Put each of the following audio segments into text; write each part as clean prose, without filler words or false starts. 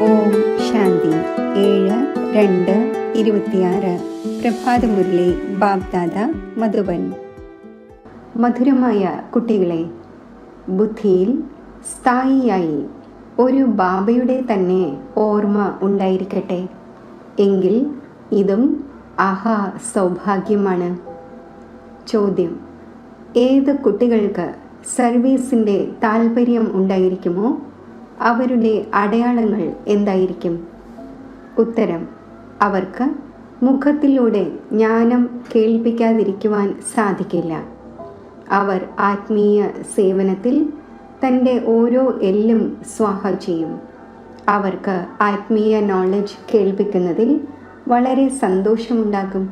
ഓം ശാന്തി. 7/2/26 പ്രഭാതമുരളി ബാബ്ദാദ മധുബൻ. മധുരമായ കുട്ടികളെ, ബുദ്ധിയിൽ സ്ഥായിയായി ഒരു ബാബയുടെ തന്നെ ഓർമ്മ ഉണ്ടായിരിക്കട്ടെ. എങ്കിൽ ഇതും ആഹാ സൗഭാഗ്യമാണ്. ചോദ്യം: ഏത് കുട്ടികൾക്ക് സർവീസിൻ്റെ താൽപ്പര്യം ഉണ്ടായിരിക്കുമോ അവരുടെ അടയാളങ്ങൾ എന്തായിരിക്കും? ഉത്തരം: അവർക്ക് മുഖത്തിലൂടെ ജ്ഞാനം കേൾപ്പിക്കാതിരിക്കുവാൻ സാധിക്കില്ല. അവർ ആത്മീയ സേവനത്തിൽ തൻ്റെ ഓരോ എല്ലും സ്വാഹ ചെയ്യും. അവർക്ക് ആത്മീയ നോളജ് കേൾപ്പിക്കുന്നതിൽ വളരെ സന്തോഷമുണ്ടാകും.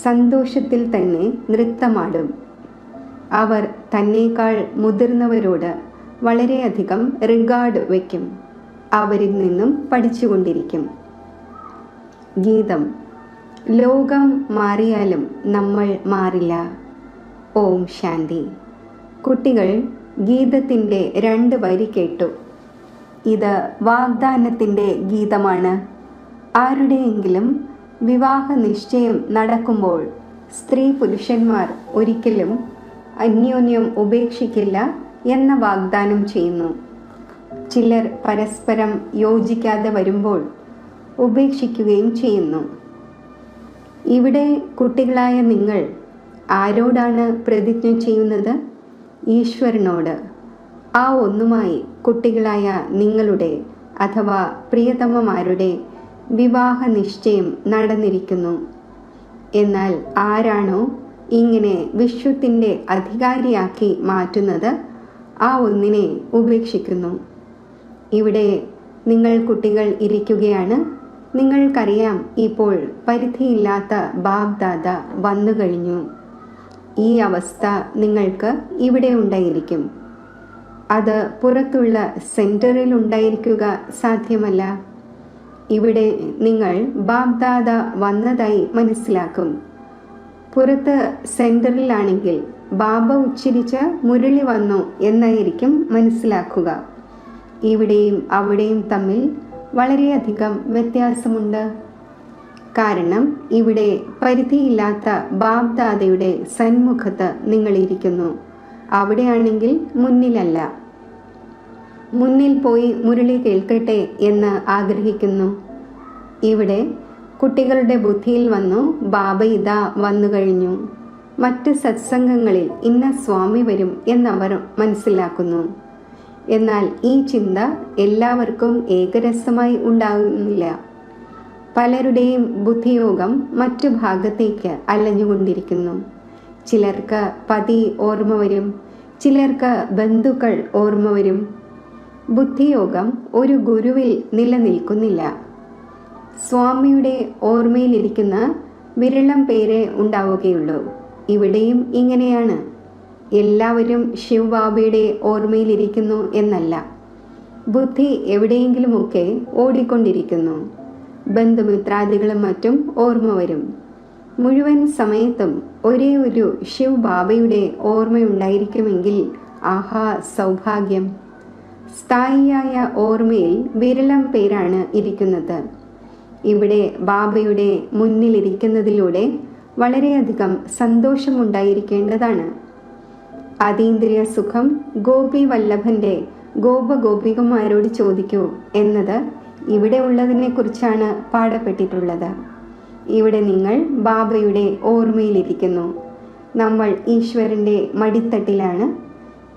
സന്തോഷത്തിൽ തന്നെ നൃത്തമാടും. അവർ തന്നേക്കാൾ മുതിർന്നവരോട് വളരെയധികം റിഗാർഡ് വയ്ക്കും. അവരിൽ നിന്നും പഠിച്ചുകൊണ്ടിരിക്കും. ഗീതം: ലോകം മാറിയാലും നമ്മൾ മാറില്ല. ഓം ശാന്തി. കുട്ടികൾ ഗീതത്തിൻ്റെ 2 വരി കേട്ടു. ഇത് വാഗ്ദാനത്തിൻ്റെ ഗീതമാണ്. ആരുടെയെങ്കിലും വിവാഹ നിശ്ചയം നടക്കുമ്പോൾ സ്ത്രീ പുരുഷന്മാർ ഒരിക്കലും അന്യോന്യം ഉപേക്ഷിക്കില്ല എന്ന വാഗ്ദാനം ചെയ്യുന്നു. ചിലർ പരസ്പരം യോജിക്കാതെ വരുമ്പോൾ ഉപേക്ഷിക്കുകയും ചെയ്യുന്നു. ഇവിടെ കുട്ടികളായ നിങ്ങൾ ആരോടാണ് പ്രതിജ്ഞ ചെയ്യുന്നത്? ഈശ്വരനോട്. ആ ഒന്നുമായി കുട്ടികളായ നിങ്ങളുടെ അഥവാ പ്രിയതമമാരുടെ വിവാഹ നിശ്ചയം നടന്നിരിക്കുന്നു. എന്നാൽ ആരാണോ ഇങ്ങനെ വിശ്വത്തിൻ്റെ അധികാരിയാക്കി മാറ്റുന്നത് ആ ഒന്നിനെ ഉപേക്ഷിക്കുന്നു. ഇവിടെ നിങ്ങൾ കുട്ടികൾ ഇരിക്കുകയാണ്. നിങ്ങൾക്കറിയാം, ഇപ്പോൾ പരിധിയില്ലാത്ത ബാബ്ദാദ വന്നു കഴിഞ്ഞു. ഈ അവസ്ഥ നിങ്ങൾക്ക് ഇവിടെ ഉണ്ടായിരിക്കും. അത് പുറത്തുള്ള സെൻറ്ററിൽ ഉണ്ടായിരിക്കുക സാധ്യമല്ല. ഇവിടെ നിങ്ങൾ ബാബ്ദാദ വന്നതായി മനസ്സിലാക്കും. പുറത്ത് സെൻറ്ററിലാണെങ്കിൽ ബാബ ഉച്ചരിച്ച മുരളി വന്നു എന്നായിരിക്കും മനസ്സിലാക്കുക. ഇവിടെയും അവിടെയും തമ്മിൽ വളരെയധികം വ്യത്യാസമുണ്ട്. കാരണം ഇവിടെ പരിധിയില്ലാത്ത ബാബ്ദാദയുടെ സന്മുഖത്ത് നിങ്ങളിരിക്കുന്നു. അവിടെയാണെങ്കിൽ മുന്നിലല്ല. മുന്നിൽ പോയി മുരളി കേൾക്കട്ടെ എന്ന് ആഗ്രഹിക്കുന്നു. ഇവിടെ കുട്ടികളുടെ ബുദ്ധിയിൽ വന്നു, ബാബ ഇതാ വന്നു കഴിഞ്ഞു. മറ്റ് സത്സംഗങ്ങളിൽ ഇന്ന സ്വാമി വരും എന്നവർ മനസ്സിലാക്കുന്നു. എന്നാൽ ഈ ചിന്ത എല്ലാവർക്കും ഏകരസമായി ഉണ്ടാകുന്നില്ല. പലരുടെയും ബുദ്ധിയോഗം മറ്റു ഭാഗത്തേക്ക് അലഞ്ഞുകൊണ്ടിരിക്കുന്നു. ചിലർക്ക് പതി ഓർമ്മ വരും, ചിലർക്ക് ബന്ധുക്കൾ ഓർമ്മ വരും. ബുദ്ധിയോഗം ഒരു ഗുരുവിൽ നിലനിൽക്കുന്നില്ല. സ്വാമിയുടെ ഓർമ്മയിലിരിക്കുന്ന വിരളം പേരെ ഉണ്ടാവുകയുള്ളൂ. ഇവിടെയും ഇങ്ങനെയാണ്. എല്ലാവരും ശിവ് ബാബയുടെ ഓർമ്മയിലിരിക്കുന്നു എന്നല്ല. ബുദ്ധി എവിടെയെങ്കിലുമൊക്കെ ഓടിക്കൊണ്ടിരിക്കുന്നു. ബന്ധുമിത്രാദികളും മറ്റും ഓർമ്മ വരും. മുഴുവൻ സമയത്തും ഒരേ ഒരു ശിവ് ബാബയുടെ ഓർമ്മയുണ്ടായിരിക്കുമെങ്കിൽ ആഹാ സൗഭാഗ്യം. സ്ഥായിയായ ഓർമ്മയിൽ വിരളം പേരാണ് ഇരിക്കുന്നത്. ഇവിടെ ബാബയുടെ മുന്നിലിരിക്കുന്നതിലൂടെ വളരെയധികം സന്തോഷമുണ്ടായിരിക്കേണ്ടതാണ്. അതീന്ദ്രിയ സുഖം ഗോപി വല്ലഭൻ്റെ ഗോപഗോപികമാരോട് ചോദിക്കൂ എന്നത് ഇവിടെ ഉള്ളതിനെ കുറിച്ചാണ് പാടപ്പെട്ടിട്ടുള്ളത്. ഇവിടെ നിങ്ങൾ ബാബയുടെ ഓർമ്മയിലിരിക്കുന്നു. നമ്മൾ ഈശ്വരൻ്റെ മടിത്തട്ടിലാണ്,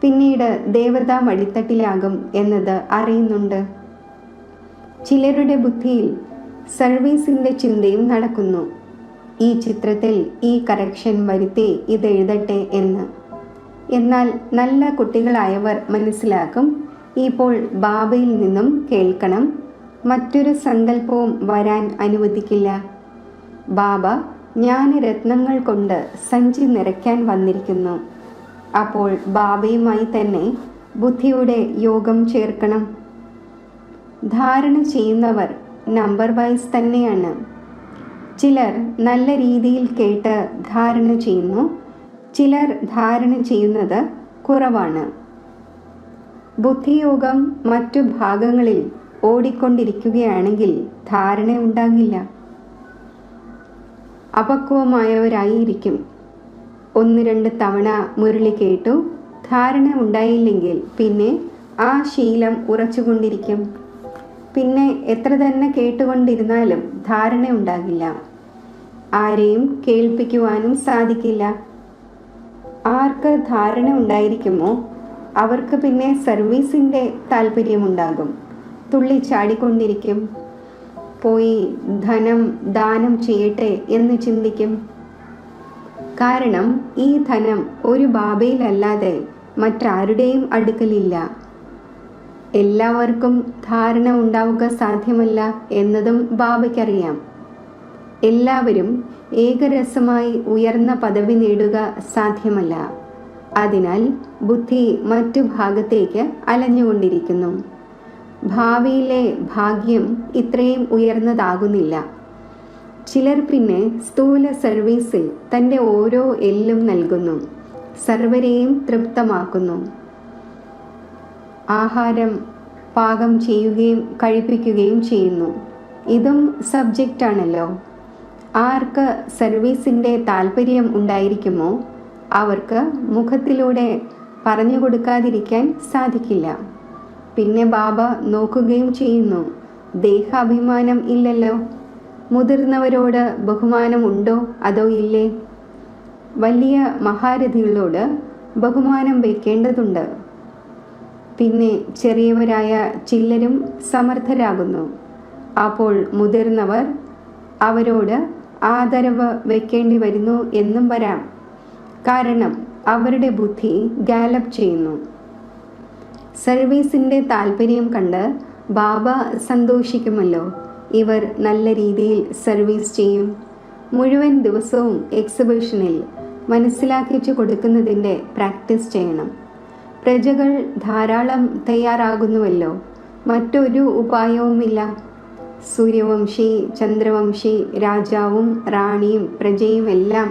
പിന്നീട് ദേവതാ മടിത്തട്ടിലാകും എന്നത് അറിയുന്നുണ്ട്. ചിലരുടെ ബുദ്ധിയിൽ സർവീസിൻ്റെ ചിന്തയും നടക്കുന്നു. ഈ ചിത്രത്തിൽ ഈ കറക്ഷൻ വരുത്തി ഇതെഴുതട്ടെ എന്ന്. എന്നാൽ നല്ല കുട്ടികളായവർ മനസ്സിലാക്കും, ഇപ്പോൾ ബാബയിൽ നിന്നും കേൾക്കണം, മറ്റൊരു സങ്കല്പവും വരാൻ അനുവദിക്കില്ല. ബാബ ജ്ഞാനരത്നങ്ങൾ കൊണ്ട് സഞ്ചി നിറയ്ക്കാൻ വന്നിരിക്കുന്നു. അപ്പോൾ ബാബയുമായി തന്നെ ബുദ്ധിയുടെ യോഗം ചേർക്കണം. ധാരണ ചെയ്യുന്നവർ നമ്പർ വൈസ് തന്നെയാണ്. ചിലർ നല്ല രീതിയിൽ കേട്ട് ധാരണ ചെയ്യുന്നു, ചിലർ ധാരണ ചെയ്യുന്നത് കുറവാണ്. ബുദ്ധിയോഗം മറ്റു ഭാഗങ്ങളിൽ ഓടിക്കൊണ്ടിരിക്കുകയാണെങ്കിൽ ധാരണ ഉണ്ടാകില്ല. അപക്വമായവരായിരിക്കും. 1-2 തവണ മുരളി കേട്ടു, ധാരണ ഉണ്ടായില്ലെങ്കിൽ പിന്നെ ആ ശീലം ഉറച്ചുകൊണ്ടിരിക്കും. പിന്നെ എത്ര തന്നെ കേട്ടുകൊണ്ടിരുന്നാലും ധാരണ ഉണ്ടാകില്ല. ആരെയും കേൾപ്പിക്കുവാനും സാധിക്കില്ല. ആർക്ക് ധാരണ ഉണ്ടായിരിക്കുമോ അവർക്ക് പിന്നെ സർവീസിൻ്റെ താല്പര്യമുണ്ടാകും. തുള്ളിച്ചാടിക്കൊണ്ടിരിക്കും. പോയി ധനം ദാനം ചെയ്യട്ടെ എന്ന് ചിന്തിക്കും. കാരണം ഈ ധനം ഒരു ബാബയിലല്ലാതെ മറ്റാരുടെയും അടുക്കലില്ല. എല്ലാവർക്കും ധാരണ ഉണ്ടാവുക സാധ്യമല്ല എന്നതും ബാബയ്ക്കറിയാം. എല്ലാവരും ഏകരസമായി ഉയർന്ന പദവി നേടുക സാധ്യമല്ല. അതിനാൽ ബുദ്ധി മറ്റു ഭാഗത്തേക്ക് അലഞ്ഞുകൊണ്ടിരിക്കുന്നു. ഭാവിയിലെ ഭാഗ്യം ഇത്രയും ഉയർന്നതാകുന്നില്ല. ചിലർ പിന്നെ സ്ഥൂല സർവീസിൽ തൻ്റെ ഓരോ എല്ലും നൽകുന്നു, സർവരെയും തൃപ്തമാക്കുന്നു. ആഹാരം പാകം ചെയ്യുകയും കഴിപ്പിക്കുകയും ചെയ്യുന്നു. ഇതും സബ്ജക്റ്റാണല്ലോ. ആർക്ക് സർവീസിൻ്റെ താല്പര്യം ഉണ്ടായിരിക്കുമോ അവർക്ക് മുഖത്തിലൂടെ പറഞ്ഞു കൊടുക്കാതിരിക്കാൻ സാധിക്കില്ല. പിന്നെ ബാബ നോക്കുകയും ചെയ്യുന്നു. ദേഹാഭിമാനം ഇല്ലല്ലോ. മുതിർന്നവരോട് ബഹുമാനം ഉണ്ടോ അതോ ഇല്ലേ? വലിയ മഹാരഥികളോട് ബഹുമാനം വയ്ക്കേണ്ടതുണ്ട്. പിന്നെ ചെറിയവരായ ചിലരും സമർത്ഥരാകുന്നു. അപ്പോൾ മുതിർന്നവർ അവരോട് ആദരവ് വയ്ക്കേണ്ടി വരുന്നു എന്നും വരാം. കാരണം അവരുടെ ബുദ്ധി ഗാലപ്പ് ചെയ്യുന്നു. സർവീസിൻ്റെ താല്പര്യം കണ്ട് ബാബ സന്തോഷിക്കുമല്ലോ. ഇവർ നല്ല രീതിയിൽ സർവീസ് ചെയ്യും. മുഴുവൻ ദിവസവും എക്സിബിഷനിൽ മനസ്സിലാക്കിച്ചു കൊടുക്കുന്നതിൻ്റെ പ്രാക്ടീസ് ചെയ്യണം. പ്രജകൾ ധാരാളം തയ്യാറാകുന്നുവല്ലോ. മറ്റൊരു ഉപായവുമില്ല. സൂര്യവംശി, ചന്ദ്രവംശി, രാജാവും റാണിയും പ്രജയും എല്ലാം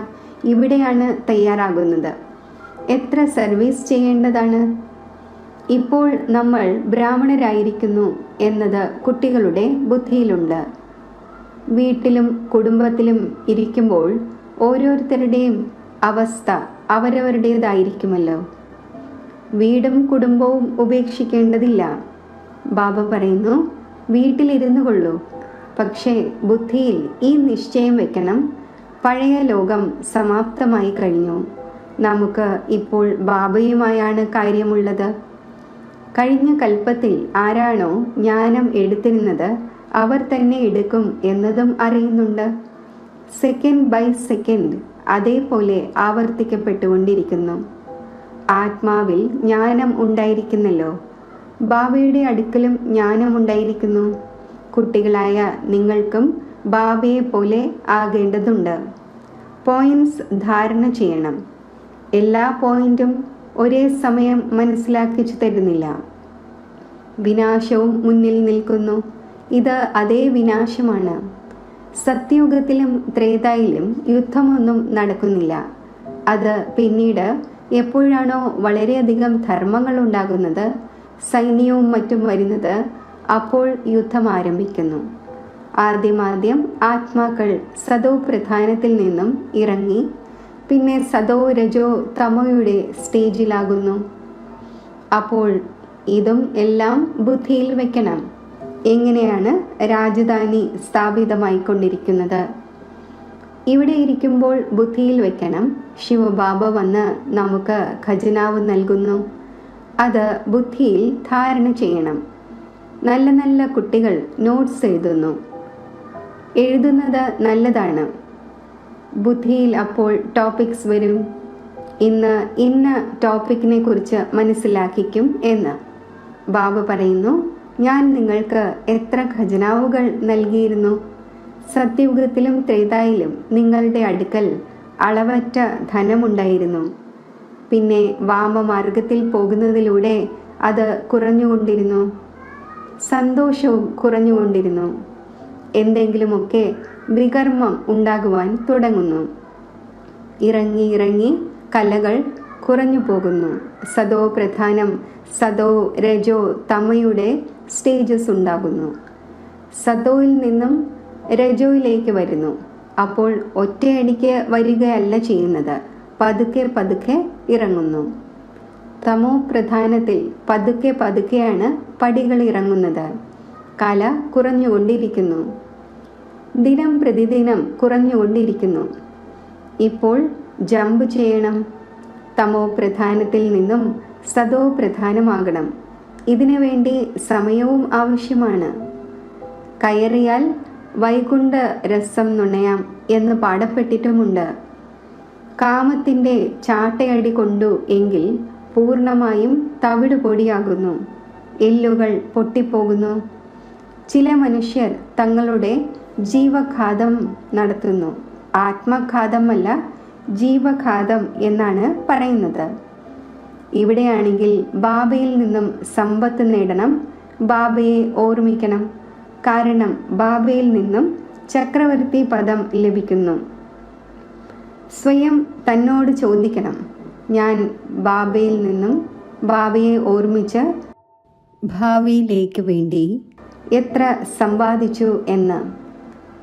ഇവിടെയാണ് തയ്യാറാകുന്നത്. എത്ര സർവീസ് ചെയ്യേണ്ടതാണ്? ഇപ്പോൾ നമ്മൾ ബ്രാഹ്മണരായിരിക്കുന്നു എന്നത് കുട്ടികളുടെ ബുദ്ധിയിലുണ്ട്. വീട്ടിലും കുടുംബത്തിലും ഇരിക്കുമ്പോൾ ഓരോരുത്തരുടെയും അവസ്ഥ അവരവരുടേതായിരിക്കുമല്ലോ. വീടും കുടുംബവും ഉപേക്ഷിക്കേണ്ടതില്ല. ബാബ പറയുന്നു, വീട്ടിലിരുന്നു കൊള്ളൂ. പക്ഷേ ബുദ്ധിയിൽ ഈ നിശ്ചയം വെക്കണം, പഴയ ലോകം സമാപ്തമായി കഴിഞ്ഞു. നമുക്ക് ഇപ്പോൾ ബാബയുമായാണ് കാര്യമുള്ളത്. കഴിഞ്ഞ കൽപ്പത്തിൽ ആരാണോ ജ്ഞാനം എടുത്തിരുന്നത് അവർ തന്നെ എടുക്കും എന്നതും അറിയുന്നുണ്ട്. സെക്കൻഡ് ബൈ സെക്കൻഡ് അതേപോലെ ആവർത്തിക്കപ്പെട്ടുകൊണ്ടിരിക്കുന്നു. ആത്മാവിൽ ജ്ഞാനം ഉണ്ടായിരിക്കുന്നല്ലോ. ബാബയുടെ അടുക്കലും ജ്ഞാനം ഉണ്ടായിരിക്കുന്നു. കുട്ടികളായ നിങ്ങൾക്കും ബാബയെ പോലെ ആകേണ്ടതുണ്ട്. പോയിന്റ്സ് ധാരണ ചെയ്യണം. എല്ലാ പോയിന്റും ഒരേ സമയം മനസ്സിലാക്കിച്ചു തരുന്നില്ല. വിനാശവും മുന്നിൽ നിൽക്കുന്നു. ഇത് അതേ വിനാശമാണ്. സത്യയുഗത്തിലും ത്രേതായിലും യുദ്ധമൊന്നും നടക്കുന്നില്ല. അത് പിന്നീട് എപ്പോഴാണോ വളരെയധികം ധർമ്മങ്ങൾ ഉണ്ടാകുന്നത്, സൈന്യവും മറ്റും വരുന്നത്, അപ്പോൾ യുദ്ധം ആരംഭിക്കുന്നു. ആദ്യം ആത്മാക്കൾ സദോ പ്രധാനത്തിൽ നിന്നും ഇറങ്ങി പിന്നെ സദോ രജോ തമോയുടെ സ്റ്റേജിലാകുന്നു. അപ്പോൾ ഇതും എല്ലാം ബുദ്ധിയിൽ വെക്കണം. എങ്ങനെയാണ് രാജധാനി സ്ഥാപിതമായിക്കൊണ്ടിരിക്കുന്നത്? ഇവിടെ ഇരിക്കുമ്പോൾ ബുദ്ധിയിൽ വെക്കണം, ശിവബാബ വന്ന് നമുക്ക് ഖജനാവ് നൽകുന്നു. അത് ബുദ്ധിയിൽ ധാരണ ചെയ്യണം. നല്ല നല്ല കുട്ടികൾ നോട്ട്സ് എഴുതുന്നു. എഴുതുന്നത് നല്ലതാണ്. ബുദ്ധിയിൽ അപ്പോൾ ടോപ്പിക്സ് വരും. ഇന്ന് ഇന്ന ടോപ്പിക്കിനെ കുറിച്ച് മനസ്സിലാക്കിക്കും എന്ന് ബാബ പറയുന്നു. ഞാൻ നിങ്ങൾക്ക് എത്ര ഖജനാവുകൾ നൽകിയിരുന്നു? സത്യയുഗത്തിലും ത്രേതായിലും നിങ്ങളുടെ അടുക്കൽ അളവറ്റ ധനമുണ്ടായിരുന്നു. പിന്നെ വാമമാർഗത്തിൽ പോകുന്നതിലൂടെ അത് കുറഞ്ഞുകൊണ്ടിരുന്നു. സന്തോഷവും കുറഞ്ഞുകൊണ്ടിരുന്നു. എന്തെങ്കിലുമൊക്കെ വികർമ്മം ഉണ്ടാകുവാൻ തുടങ്ങുന്നു. ഇറങ്ങി കലകൾ കുറഞ്ഞു പോകുന്നു. സതോ പ്രധാനം, സതോ രജോ തമയുടെ സ്റ്റേജസ് ഉണ്ടാകുന്നു. സതോയിൽ നിന്നും രജോയിലേക്ക് വരുന്നു. അപ്പോൾ ഒറ്റയടിക്ക് വരികയല്ല ചെയ്യുന്നത്, പതുക്കെ പതുക്കെ ഇറങ്ങുന്നു. തമോ പ്രധാനത്തിൽ പതുക്കെ പതുക്കെയാണ് പടികൾ ഇറങ്ങുന്നത്. കല കുറഞ്ഞുകൊണ്ടിരിക്കുന്നു, ദിനം പ്രതിദിനം കുറഞ്ഞുകൊണ്ടിരിക്കുന്നു. ഇപ്പോൾ ജമ്പ് ചെയ്യണം. തമോ പ്രധാനത്തിൽ നിന്നും സതോ പ്രധാനമാകണം. ഇതിനു വേണ്ടി സമയവും ആവശ്യമാണ്. കയറിയാൽ വൈകുണ്ഠ രസം നുണയാം എന്ന് പാടപ്പെട്ടിട്ടുമുണ്ട്. കാമത്തിൻ്റെ ചാട്ടയടി കൊണ്ടു എങ്കിൽ പൂർണ്ണമായും തവിടുപൊടിയാകുന്നു, എല്ലുകൾ പൊട്ടിപ്പോകുന്നു. ചില മനുഷ്യർ തങ്ങളുടെ ജീവഘാതം നടത്തുന്നു. ആത്മഘാതമല്ല, ജീവഘാതം എന്നാണ് പറയുന്നത്. ഇവിടെയാണെങ്കിൽ ബാബയിൽ നിന്നും സമ്പത്ത് നേടണം, ബാബയെ ഓർമ്മിക്കണം. കാരണം ബാബയിൽ നിന്നും ചക്രവർത്തി പദം ലഭിക്കുന്നു. സ്വയം തന്നോട് ചോദിക്കണം, ഞാൻ ബാബയിൽ നിന്നും ബാബയെ ഓർമ്മിച്ച് ഭാവിയിലേക്ക് വേണ്ടി എത്ര സമ്പാദിച്ചു എന്ന്.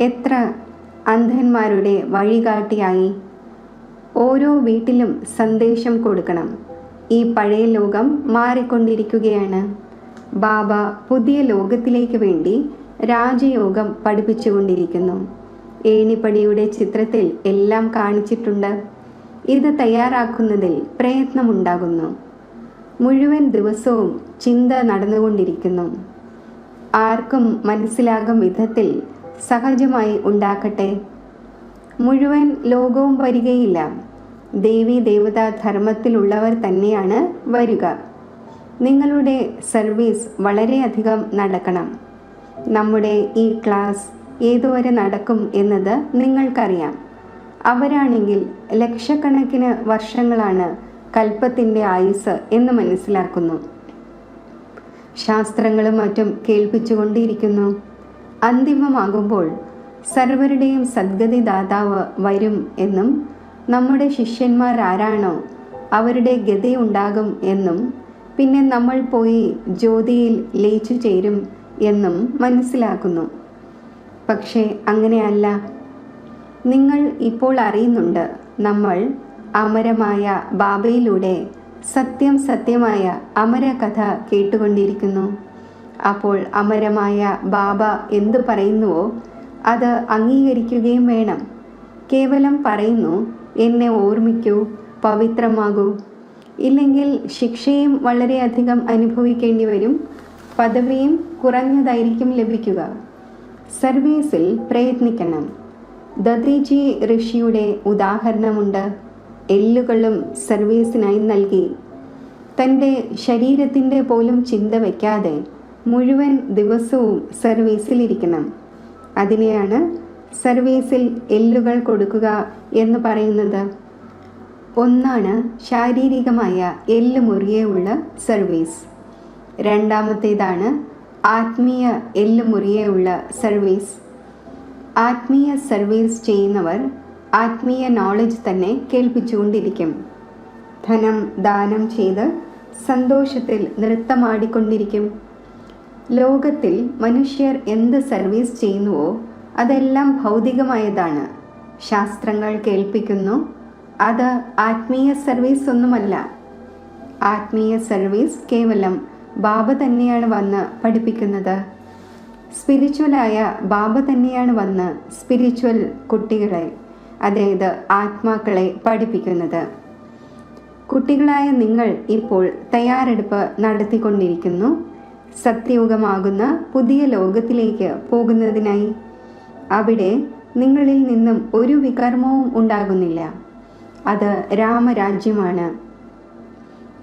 എത്ര അന്ധന്മാരുടെ വഴികാട്ടിയായി. ഓരോ വീട്ടിലും സന്ദേശം കൊടുക്കണം. ഈ പഴയ ലോകം മാറിക്കൊണ്ടിരിക്കുകയാണ്. ബാബ പുതിയ ലോകത്തിലേക്ക് വേണ്ടി രാജയോഗം പഠിപ്പിച്ചുകൊണ്ടിരിക്കുന്നു. ഏണിപ്പടിയുടെ ചിത്രത്തിൽ എല്ലാം കാണിച്ചിട്ടുണ്ട്. ഇത് തയ്യാറാക്കുന്നതിൽ പ്രയത്നമുണ്ടാകുന്നു. മുഴുവൻ ദിവസവും ചിന്ത നടന്നുകൊണ്ടിരിക്കുന്നു. ആർക്കും മനസ്സിലാകും വിധത്തിൽ സഹജമായി ഉണ്ടാക്കട്ടെ. മുഴുവൻ ലോകവും വരികയില്ല. ദേവി ദേവതാ ധർമ്മത്തിലുള്ളവർ തന്നെയാണ് വരിക. നിങ്ങളുടെ സർവീസ് വളരെയധികം നടക്കണം. നമ്മുടെ ഈ ക്ലാസ് ഏതുവരെ നടക്കും എന്നത് നിങ്ങൾക്കറിയാം. അവരാണെങ്കിൽ ലക്ഷക്കണക്കിന് വർഷങ്ങളാണ് കൽപ്പത്തിൻ്റെ ആയുസ് എന്ന് മനസ്സിലാക്കുന്നു. ശാസ്ത്രങ്ങളും മറ്റും കേൾപ്പിച്ചുകൊണ്ടിരിക്കുന്നു. അന്തിമമാകുമ്പോൾ സർവരുടെയും സദ്ഗതി ദാതാവ് വരും എന്നും നമ്മുടെ ശിഷ്യന്മാർ ആരാണോ അവരുടെ ഗതി ഉണ്ടാകും എന്നും പിന്നെ നമ്മൾ പോയി ജ്യോതിയിൽ ലയിച്ചു ചേരും എന്നും മനസ്സിലാക്കുന്നു. പക്ഷേ അങ്ങനെയല്ല. നിങ്ങൾ ഇപ്പോൾ അറിയുന്നുണ്ട്, നമ്മൾ അമരമായ ബാബയിലൂടെ സത്യം സത്യമായ അമരകഥ കേട്ടുകൊണ്ടിരിക്കുന്നു. അപ്പോൾ അമരമായ ബാബ എന്തു പറയുന്നുവോ അത് അംഗീകരിക്കുകയും വേണം. കേവലം പറയുന്നു, എന്നെ ഓർമ്മിക്കൂ, പവിത്രമാകൂ. ഇല്ലെങ്കിൽ ശിക്ഷയും വളരെയധികം അനുഭവിക്കേണ്ടി വരും. പദവിയും കുറഞ്ഞതായിരിക്കും ലഭിക്കുക. സർവീസിൽ പ്രയത്നിക്കണം. ദദീജി ഋഷിയുടെ ഉദാഹരണമുണ്ട്. എല്ലുകളും സർവീസിനായി നൽകി. തൻ്റെ ശരീരത്തിൻ്റെ പോലും ചിന്ത വയ്ക്കാതെ മുഴുവൻ ദിവസവും സർവീസിലിരിക്കണം. അതിനെയാണ് സർവീസിൽ എല്ലുകൾ കൊടുക്കുക എന്ന് പറയുന്നത്. ഒന്നാണ് ശാരീരികമായ എല്ല് മുറിയെയുള്ള സർവീസ്. രണ്ടാമത്തേതാണ് ആത്മീയ എല്ല് മുറിയെയുള്ള സർവീസ്. ആത്മീയ സർവീസ് ചെയ്യുന്നവർ ആത്മീയ നോളജ് തന്നെ കേൾപ്പിച്ചുകൊണ്ടിരിക്കും. ധനം ദാനം ചെയ്ത് സന്തോഷത്തിൽ നൃത്തമാടിക്കൊണ്ടിരിക്കും. ലോകത്തിൽ മനുഷ്യർ എന്ത് സർവീസ് ചെയ്യുന്നുവോ അതെല്ലാം ഭൗതികമായതാണ്. ശാസ്ത്രങ്ങൾ കേൾപ്പിക്കുന്നു, അത് ആത്മീയ സർവീസ് ഒന്നുമല്ല. ആത്മീയ സർവീസ് കേവലം ബാബ തന്നെയാണ് വന്ന് പഠിപ്പിക്കുന്നത്. സ്പിരിച്വലായ ബാബ തന്നെയാണ് വന്ന് സ്പിരിച്വൽ കുട്ടികളെ, അതായത് ആത്മാക്കളെ പഠിപ്പിക്കുന്നത്. കുട്ടികളായ നിങ്ങൾ ഇപ്പോൾ തയ്യാറെടുപ്പ് നടത്തിക്കൊണ്ടിരിക്കുന്നു. സത്യയുഗമാകുന്ന പുതിയ ലോകത്തിലേക്ക് പോകുന്നതിനായി. അവിടെ നിങ്ങളിൽ നിന്നും ഒരു വികർമ്മവും ഉണ്ടാകുന്നില്ല. അത് രാമരാജ്യമാണ്.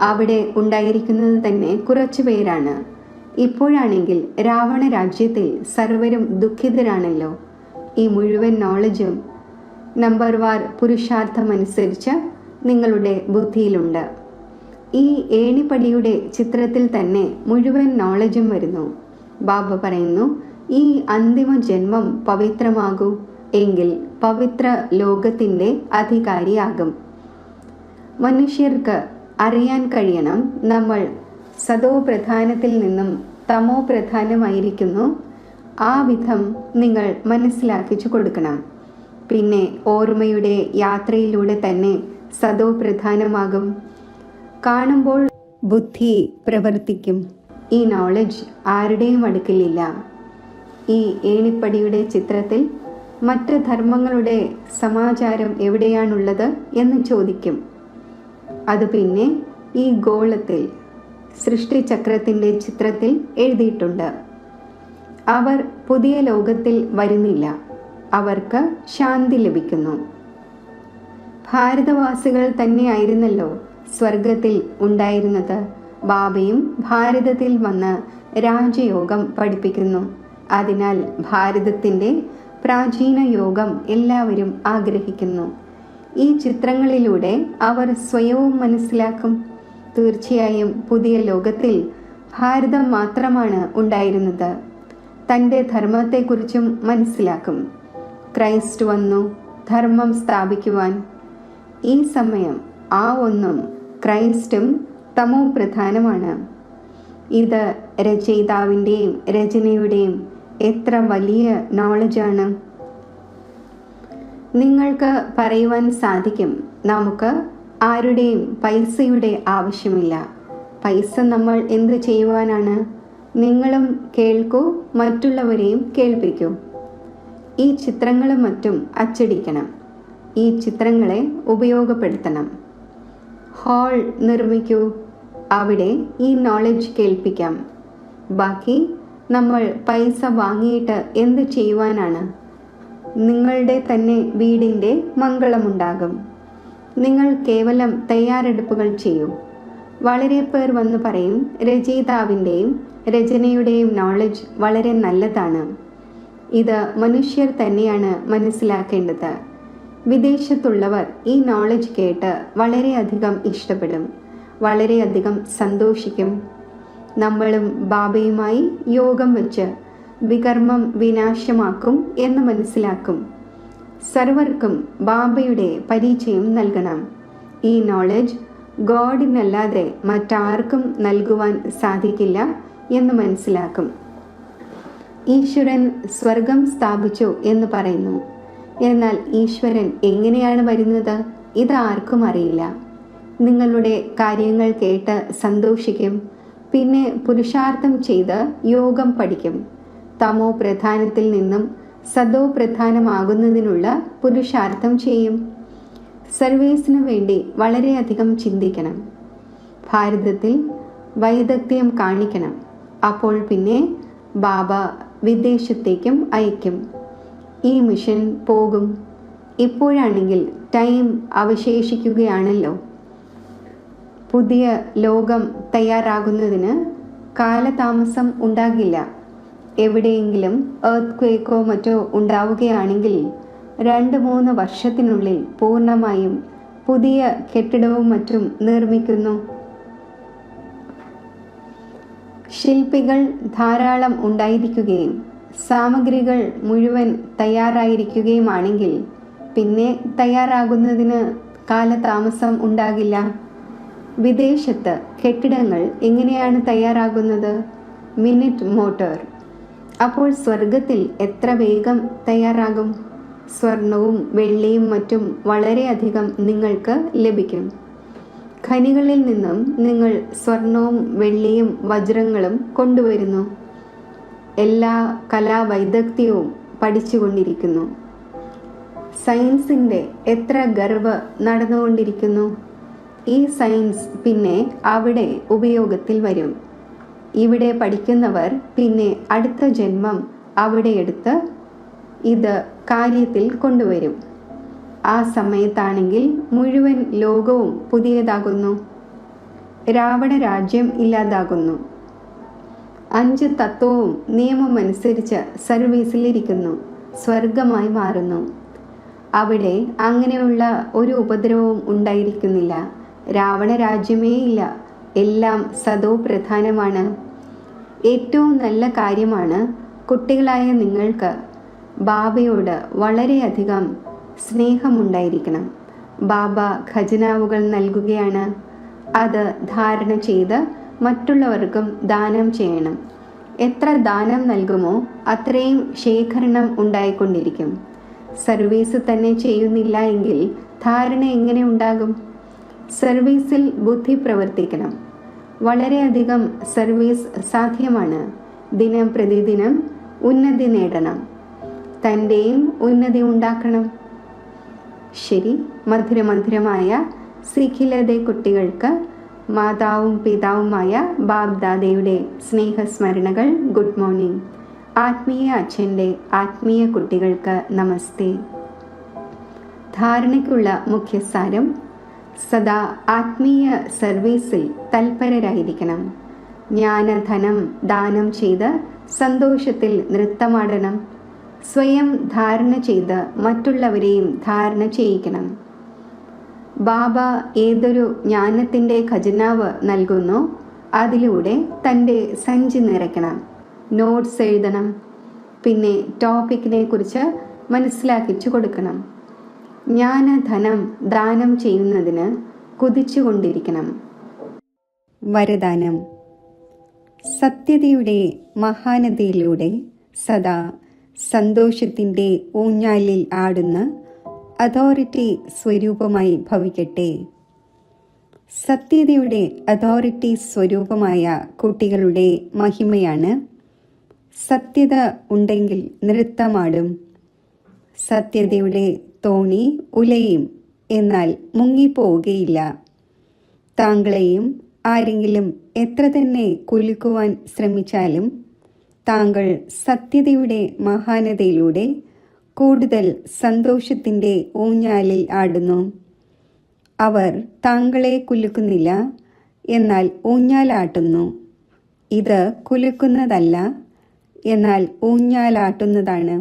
അവിടെ ഉണ്ടായിരിക്കുന്നത് തന്നെ കുറച്ചു പേരാണ്. ഇപ്പോഴാണെങ്കിൽ രാവണ രാജ്യത്തിൽ സർവരും ദുഃഖിതരാണല്ലോ. ഈ മുഴുവൻ നോളജും നമ്പർ വാർ പുരുഷാർത്ഥമനുസരിച്ച് നിങ്ങളുടെ ബുദ്ധിയിലുണ്ട്. ഈ ഏണിപ്പടിയുടെ ചിത്രത്തിൽ തന്നെ മുഴുവൻ നോളജും വരുന്നു. ബാബ പറയുന്നു, ഈ അന്തിമ ജന്മം പവിത്രമാകൂ, എങ്കിൽ പവിത്ര ലോകത്തിൻ്റെ അധികാരിയാകും. മനുഷ്യർക്ക് അറിയാൻ കഴിയണം നമ്മൾ സതോ പ്രധാനത്തിൽ നിന്നും തമോ പ്രധാനമായിരിക്കുന്നു. ആ വിധം നിങ്ങൾ മനസ്സിലാക്കിച്ചു കൊടുക്കണം. പിന്നെ ഓർമ്മയുടെ യാത്രയിലൂടെ തന്നെ സതോ പ്രധാനമാകും. കാണുമ്പോൾ ബുദ്ധി പ്രവർത്തിക്കും. ഈ നോളജ് ആരുടെയും അടുക്കലില്ല. ഈ ഏണിപ്പടിയുടെ ചിത്രത്തിൽ മറ്റ് ധർമ്മങ്ങളുടെ സമാചാരം എവിടെയാണുള്ളത് എന്ന് ചോദിക്കും. അത് പിന്നെ ഈ ഗോളത്തിൽ സൃഷ്ടിചക്രത്തിൻ്റെ ചിത്രത്തിൽ എഴുതിയിട്ടുണ്ട്. അവർ പുതിയ ലോകത്തിൽ വരുന്നില്ല. അവർക്ക് ശാന്തി ലഭിക്കുന്നു. ഭാരതവാസികൾ തന്നെയായിരുന്നല്ലോ സ്വർഗത്തിൽ ഉണ്ടായിരുന്നത്. ബാബയും ഭാരതത്തിൽ വന്ന് രാജയോഗം പഠിപ്പിക്കുന്നു. അതിനാൽ ഭാരതത്തിൻ്റെ പ്രാചീന യോഗം എല്ലാവരും ആഗ്രഹിക്കുന്നു. ഈ ചിത്രങ്ങളിലൂടെ അവർ സ്വയവും മനസ്സിലാക്കും. തീർച്ചയായും പുതിയ ലോകത്തിൽ ഭാരതം മാത്രമാണ് ഉണ്ടായിരുന്നത്. തൻ്റെ ധർമ്മത്തെക്കുറിച്ചും മനസ്സിലാക്കും. ക്രൈസ്റ്റ് വന്നു ധർമ്മം സ്ഥാപിക്കുവാൻ. ഈ സമയം ആ ഒന്നും ക്രൈസ്റ്റും തമോ പ്രധാനമാണ്. ഇത് രചയിതാവിൻ്റെയും രചനയുടെയും എത്ര വലിയ നോളജാണ്. നിങ്ങൾക്ക് പറയുവാൻ സാധിക്കും, നമുക്ക് ആരുടെയും പൈസയുടെ ആവശ്യമില്ല. പൈസ നമ്മൾ എന്ത് ചെയ്യുവാനാണ്? നിങ്ങളും കേൾക്കൂ, മറ്റുള്ളവരെയും കേൾപ്പിക്കൂ. ഈ ചിത്രങ്ങളും മറ്റും അച്ചടിക്കണം. ഈ ചിത്രങ്ങളെ ഉപയോഗപ്പെടുത്തണം. ഹാൾ നിർമ്മിക്കൂ. അവിടെ ഈ നോളജ് കേൾപ്പിക്കാം. ബാക്കി നമ്മൾ പൈസ വാങ്ങിയിട്ട് എന്ത് ചെയ്യുവാനാണ്? നിങ്ങളുടെ തന്നെ വീടിൻ്റെ മംഗളമുണ്ടാകും. നിങ്ങൾ കേവലം തയ്യാറെടുപ്പുകൾ ചെയ്യൂ. വളരെ പേർ വന്ന് പറയും, രചയിതാവിൻ്റെയും രചനയുടെയും നോളജ് വളരെ നല്ലതാണ്. ഇത് മനുഷ്യർ തന്നെയാണ് മനസ്സിലാക്കേണ്ടത്. വിദേശത്തുള്ളവർ ഈ നോളജ് കേട്ട് വളരെയധികം ഇഷ്ടപ്പെടും, വളരെയധികം സന്തോഷിക്കും. നമ്മളും ബാബയുമായി യോഗം വെച്ച് വികർമ്മം വിനാശമാക്കും എന്ന് മനസ്സിലാക്കും. സർവർക്കും ബാബയുടെ പരിചയം നൽകണം. ഈ നോളജ് ഗോഡിനല്ലാതെ മറ്റാർക്കും നൽകുവാൻ സാധിക്കില്ല എന്ന് മനസ്സിലാക്കും. ഈശ്വരൻ സ്വർഗം സ്ഥാപിച്ചു എന്ന് പറയുന്നു. എന്നാൽ ഈശ്വരൻ എങ്ങനെയാണ് വരുന്നത്? ഇത് ആർക്കും അറിയില്ല. നിങ്ങളുടെ കാര്യങ്ങൾ കേട്ട് സന്തോഷിക്കും. പിന്നെ പുരുഷാർത്ഥം ചെയ്ത് യോഗം പഠിക്കും. തമോ പ്രധാനത്തിൽ നിന്നും സതോ പ്രധാനമാകുന്നതിനുള്ള പുരുഷാർത്ഥം ചെയ്യും. സർവീസിനു വേണ്ടി വളരെയധികം ചിന്തിക്കണം. ഭാരതത്തിൽ വൈദഗ്ധ്യം കാണിക്കണം. അപ്പോൾ പിന്നെ ബാബ വിദേശത്തേക്കും അയക്കും. ഈ മിഷൻ പോകും. ഇപ്പോഴാണെങ്കിൽ ടൈം അവശേഷിക്കുകയാണല്ലോ. പുതിയ ലോകം തയ്യാറാകുന്നതിന് കാലതാമസം ഉണ്ടാകില്ല. എവിടെയെങ്കിലും എർത്ത് ക്വേക്കോ മറ്റോ ഉണ്ടാവുകയാണെങ്കിൽ 2-3 വർഷത്തിനുള്ളിൽ പൂർണ്ണമായും പുതിയ കെട്ടിടവും മറ്റും നിർമ്മിക്കുന്നു. ശില്പികൾ ധാരാളം ഉണ്ടായിരിക്കുകയും സാമഗ്രികൾ മുഴുവൻ തയ്യാറായിരിക്കുകയുമാണെങ്കിൽ പിന്നെ തയ്യാറാകുന്നതിന് കാലതാമസം ഉണ്ടാകില്ല. വിദേശത്ത് കെട്ടിടങ്ങൾ എങ്ങനെയാണ് തയ്യാറാകുന്നത്? Minute motor. അപ്പോൾ സ്വർഗത്തിൽ എത്ര വേഗം തയ്യാറാകും? സ്വർണവും വെള്ളിയും മറ്റും വളരെയധികം നിങ്ങൾക്ക് ലഭിക്കും. ഖനികളിൽ നിന്നും നിങ്ങൾ സ്വർണവും വെള്ളിയും വജ്രങ്ങളും കൊണ്ടുവരുന്നു. എല്ലാ കലാവൈദഗ്ധ്യവും പഠിച്ചുകൊണ്ടിരിക്കുന്നു. സയൻസിൻ്റെ എത്ര ഗർവ് നടന്നുകൊണ്ടിരിക്കുന്നു. ഈ സയൻസ് പിന്നെ അവിടെ ഉപയോഗത്തിൽ വരും. ഇവിടെ പഠിക്കുന്നവർ പിന്നെ അടുത്ത ജന്മം അവിടെ എടുത്ത് ഇത് കാര്യത്തിൽ കൊണ്ടുവരും. ആ സമയത്താണെങ്കിൽ മുഴുവൻ ലോകവും പുതിയതാകുന്നു. രാവണ രാജ്യം ഇല്ലാതാകുന്നു. 5 തത്വവും നിയമമനുസരിച്ച് സർവീസിലിരിക്കുന്നു. സ്വർഗമായി മാറുന്നു. അവിടെ അങ്ങനെയുള്ള ഒരു ഉപദ്രവവും ഉണ്ടായിരിക്കുന്നില്ല. രാവണ രാജ്യമേ ഇല്ല. എല്ലാം സതോ പ്രധാനമാണ്. ഏറ്റവും നല്ല കാര്യമാണ് കുട്ടികളായ നിങ്ങൾക്ക് ബാബയോട് വളരെയധികം സ്നേഹമുണ്ടായിരിക്കണം. ബാബ ഖജനാവുകൾ നൽകുകയാണ്. അത് ധാരണ ചെയ്ത് മറ്റുള്ളവർക്കും ദാനം ചെയ്യണം. എത്ര ദാനം നൽകുമോ അത്രയും ശേഖരണം ഉണ്ടായിക്കൊണ്ടിരിക്കും. സർവീസ് തന്നെ ചെയ്യുന്നില്ല എങ്കിൽ ധാരണ എങ്ങനെ ഉണ്ടാകും? സർവീസിൽ ബുദ്ധി പ്രവർത്തിക്കണം. വളരെയധികം സർവീസ് സാധ്യമാണ്. ദിനം പ്രതിദിനം ഉന്നതി നേടണം. തൻ്റെയും ഉന്നതി ഉണ്ടാക്കണം. ശരി, മധുരമധുരമായ സിഖിലതെ കുട്ടികൾക്ക് മാതാവും പിതാവുമായ ബാബ്ദാദയുടെ സ്നേഹസ്മരണകൾ. Good morning. ആത്മീയ അച്ഛൻ്റെ ആത്മീയ കുട്ടികൾക്ക് നമസ്തേ. ധാരണയ്ക്കുള്ള മുഖ്യസാരം: സദാ ആത്മീയ സർവീസിൽ തൽപരരായിരിക്കണം. ജ്ഞാനധനം ദാനം ചെയ്ത് സന്തോഷത്തിൽ നൃത്തമാടണം. സ്വയം ധാരണ ചെയ്ത് മറ്റുള്ളവരെയും ധാരണ ചെയ്യിക്കണം. ബാബ ഏതൊരു ജ്ഞാനത്തിൻ്റെ ഖജനാവ് നൽകുന്നോ അതിലൂടെ തൻ്റെ സഞ്ചി നിറയ്ക്കണം. നോട്ട്സ് എഴുതണം. പിന്നെ ടോപ്പിക്കിനെ കുറിച്ച് മനസ്സിലാക്കിച്ചു കൊടുക്കണം. ജ്ഞാനധനം ദാനം ചെയ്യുന്നതിന് കുതിച്ചുകൊണ്ടിരിക്കണം. വരദാനം: സത്യതയുടെ മഹാനതയിലൂടെ സദാ സന്തോഷത്തിൻ്റെ ഊഞ്ഞാലിൽ ആടുന്ന അതോറിറ്റി സ്വരൂപമായി ഭവിക്കട്ടെ. സത്യതയുടെ അതോറിറ്റി സ്വരൂപമായ കുട്ടികളുടെ മഹിമയാണ് സത്യത ഉണ്ടെങ്കിൽ നൃത്തമാടും. സത്യതയുടെ തോണി ഉലയും, എന്നാൽ മുങ്ങിപ്പോവുകയില്ല. താങ്കളെയും ആരെങ്കിലും എത്ര തന്നെ കുലുക്കുവാൻ ശ്രമിച്ചാലും താങ്കൾ സത്യതയുടെ മഹാനതയിലൂടെ കൂടുതൽ സന്തോഷത്തിൻ്റെ ഊഞ്ഞാലിൽ ആടുന്നു. അവർ താങ്കളെ കുലുക്കുന്നില്ല, എന്നാൽ ഊഞ്ഞാലാട്ടുന്നു. ഇത് കുലുക്കുന്നതല്ല, എന്നാൽ ഊഞ്ഞാലാട്ടുന്നതാണ്.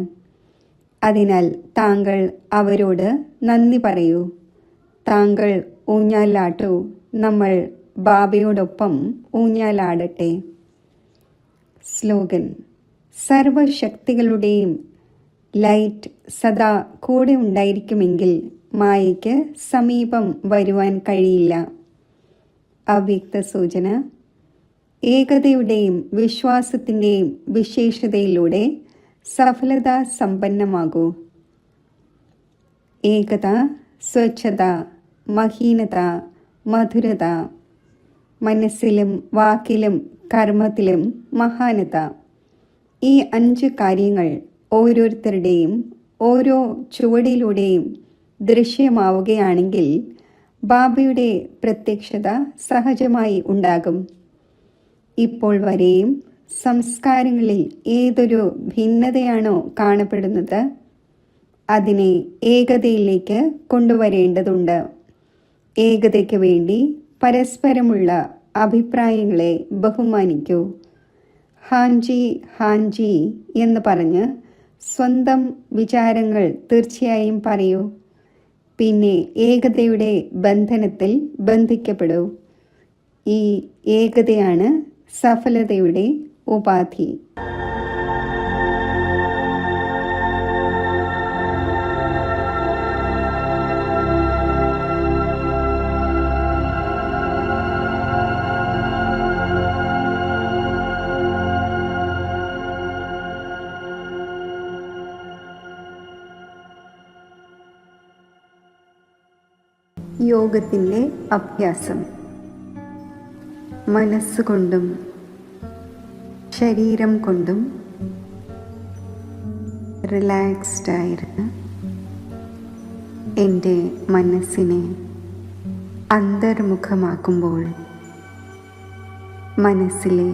അതിനാൽ താങ്കൾ അവരോട് നന്ദി പറയൂ. താങ്കൾ ഊഞ്ഞാലാട്ടു, നമ്മൾ ബാബയോടൊപ്പം ഊഞ്ഞാലാടട്ടെ. സ്ലോഗൻ: സർവശക്തികളുടെയും ലൈറ്റ് സദാ കൂടെ ഉണ്ടായിരിക്കുമെങ്കിൽ മായയ്ക്ക് സമീപം വരുവാൻ കഴിയില്ല. അവ്യക്ത സൂചന: ഏകതയുടെയും വിശ്വാസത്തിൻ്റെയും വിശേഷതയിലൂടെ സഫലത സമ്പന്നമാകൂ. ഏകത, സ്വച്ഛത, മഹീനത, മധുരത. മനസ്സിലും വാക്കിലും കർമ്മത്തിലും മഹാനത. ഈ 5 കാര്യങ്ങൾ ഓരോരുത്തരുടെയും ഓരോ ചുവടിലൂടെയും ദൃശ്യമാവുകയാണെങ്കിൽ ബാബയുടെ പ്രത്യക്ഷത സഹജമായി ഉണ്ടാകും. ഇപ്പോൾ വരെയും സംസ്കാരങ്ങളിൽ ഏതൊരു ഭിന്നതയാണോ കാണപ്പെടുന്നത് അതിനെ ഏകതയിലേക്ക് കൊണ്ടുവരേണ്ടതുണ്ട്. ഏകതയ്ക്ക് വേണ്ടി പരസ്പരമുള്ള അഭിപ്രായങ്ങളെ ബഹുമാനിക്കൂ. ഹാൻജി ഹാൻജി എന്ന് പറഞ്ഞ് സ്വന്തം വിചാരങ്ങൾ തീർച്ചയായും പറയൂ. പിന്നെ ഏകതയുടെ ബന്ധനത്തിൽ ബന്ധിക്കപ്പെടൂ. ഈ ഏകതയാണ് സഫലതയുടെ ഉപാധി. യോഗത്തിൻ്റെ അഭ്യാസം. മനസ്സുകൊണ്ടും ശരീരം കൊണ്ടും റിലാക്സ്ഡ് ആയിരുന്ന് എൻ്റെ മനസ്സിനെ അന്തർമുഖമാക്കുമ്പോൾ മനസ്സിലെ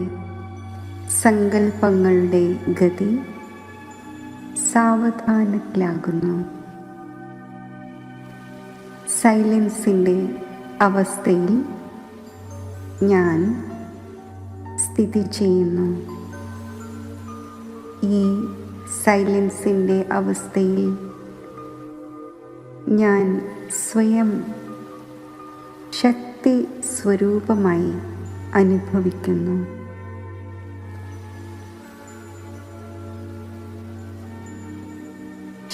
സങ്കല്പങ്ങളുടെ ഗതി സാവധാനത്തിലാകുന്നു. സൈലൻസിൻ്റെ അവസ്ഥയിൽ ഞാൻ സ്ഥിതി ചെയ്യുന്നു. ഈ സൈലൻസിൻ്റെ അവസ്ഥയിൽ ഞാൻ സ്വയം ശക്തി സ്വരൂപമായി അനുഭവിക്കുന്നു.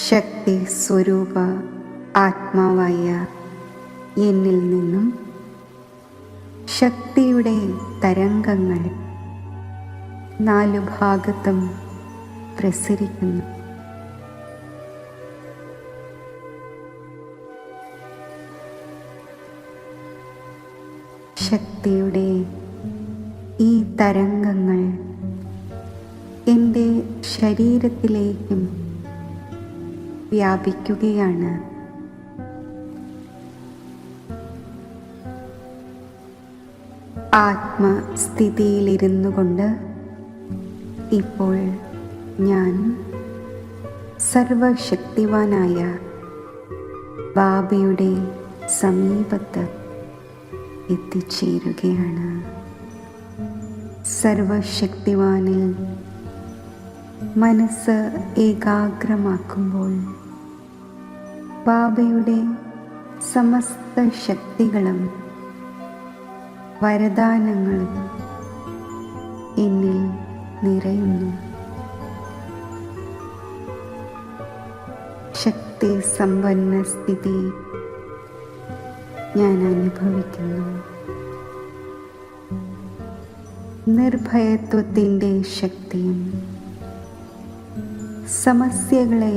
ശക്തി സ്വരൂപ ആത്മാവായ എന്നിൽ നിന്നും ശക്തിയുടെ തരംഗങ്ങൾ നാലു ഭാഗത്തും പ്രസരിക്കുന്നു. ശക്തിയുടെ ഈ തരംഗങ്ങൾ എൻ്റെ ശരീരത്തിലേക്കും വ്യാപിക്കുകയാണ്. ആത്മസ്ഥിതിയിലിരുന്നു കൊണ്ട് ഇപ്പോൾ ഞാൻ സർവശക്തിവാനായ ബാബയുടെ സമീപത്ത് എത്തിച്ചേരുകയാണ്. സർവശക്തിവാനിൽ മനസ്സ് ഏകാഗ്രമാക്കുമ്പോൾ ബാബയുടെ സമസ്ത ശക്തികളും വരദാനങ്ങളും എന്നിൽ നിറയുന്നു. ശക്തി സമ്പന്ന സ്ഥിതി ഞാൻ അനുഭവിക്കുന്നു. നിർഭയത്വത്തിൻ്റെ ശക്തിയും സമസ്യകളെ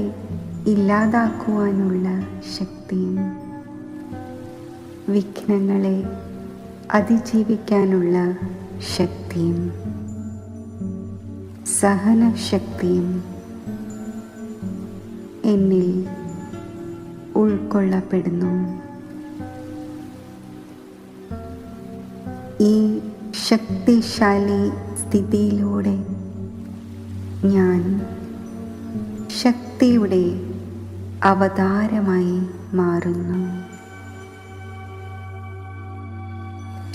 ഇല്ലാതാക്കുവാനുള്ള ശക്തിയും വിഘ്നങ്ങളെ അതിജീവിക്കാനുള്ള ശക്തിയും സഹനശക്തിയും എന്നിൽ ഉൾക്കൊള്ളപ്പെടുന്നു. ഈ ശക്തിശാലി സ്ഥിതിയിലൂടെ ഞാൻ ശക്തിയുടെ അവതാരമായി മാറുന്നു.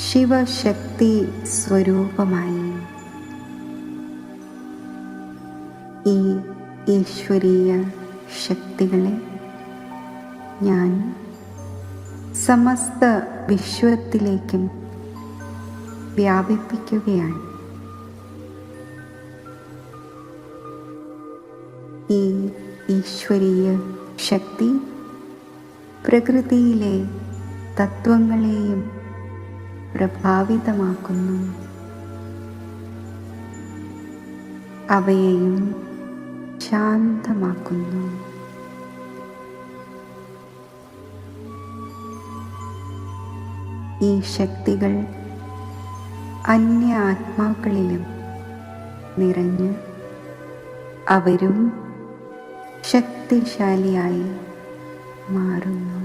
ശിവശക്തി സ്വരൂപമായി ഈ ഈശ്വരീയ ശക്തികളെ ഞാൻ സമസ്ത വിശ്വത്തിലേക്കും വ്യാപിപ്പിക്കുകയാണ്. ഈ ഈശ്വരീയ ശക്തി പ്രകൃതിയിലെ തത്വങ്ങളെയും പ്രഭാവിതമാക്കുന്നു. അവയെയും ശാന്തമാക്കുന്നു. ഈ ശക്തികൾ അന്യ ആത്മാക്കളിലും നിറഞ്ഞ് അവരും ശക്തിശാലിയായി മാറുന്നു.